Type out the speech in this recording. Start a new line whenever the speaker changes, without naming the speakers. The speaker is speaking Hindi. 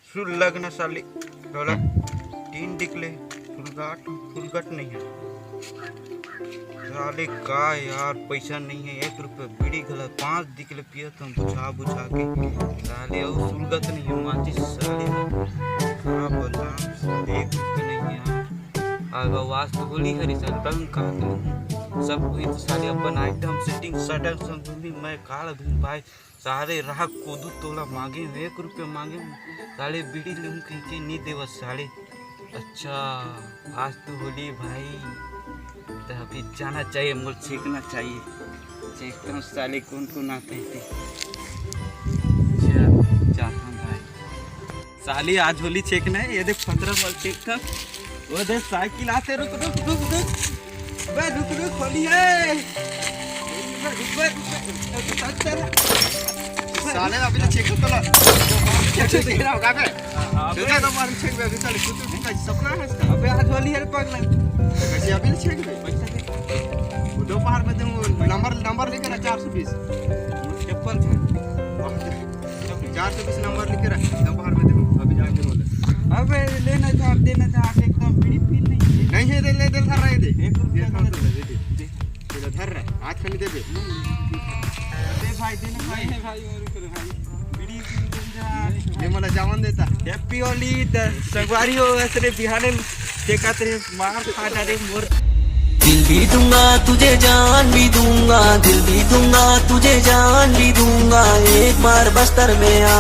सुर लगना साली डॉलर 3 निकले फुलगट नहीं है साले का यार पैसा नहीं है 1 रुपये बीड़ी गलत 5 निकले पिया तुम बुझा बुझा के साले और फुलगट नहीं है माचिस साले हाँ बोला 1 रुपये नहीं है अगर वास तो बोली हरी साल रंग कहा सब कोई तो साले अपन आइटम सेटिंग सडन संबंधी मैं काल भी भाई सारे राह कोदू तोला मांगे 1 रुपये मांगे साले बीड़ी लूँ कहीं नहीं देव साले। अच्छा आज तो होली भाई तो अभी जाना चाहिए मुझे छेकना चाहिए चेकता हूँ साले कौन कौन आते थे जाता हूँ भाई साले आज होली छेकना है ये देख 15 बॉल छेकता वो देख साइकिल आते रुक रुक रुक रुक बे रुक रुक होली है
साले अभी तो चेक तो ला चेक से दिख रहा होगा बे तुझे तो मार चेक बे अभी साले कुछ नहीं का सपना है इसका
अबे आज होली है पगला
कैसे अभी चेक बे
पैसा दे
वो दोपहर में दूं नंबर लेकर 420
चप्पल था
420 नंबर लेकर दोपहर में दूं अभी जाके बोले
अबे लेना था देना था आके एकदम बीड़ी फील नहीं
नहीं है ले दे धर रहे दे
1 रुपया
दे धर रहे आज खाली दे
दे भाई देना भाई है भाई और कर भाई बीड़ी फील
ये मला जावन देता
हैप्पी होली द संगवारी हो ऐसे बिहाने देखा तेरे मार फाटा रे मोर
दिल भी दूंगा तुझे जान भी दूंगा दिल भी दूंगा तुझे जान भी दूंगा एक बार बस्तर में आ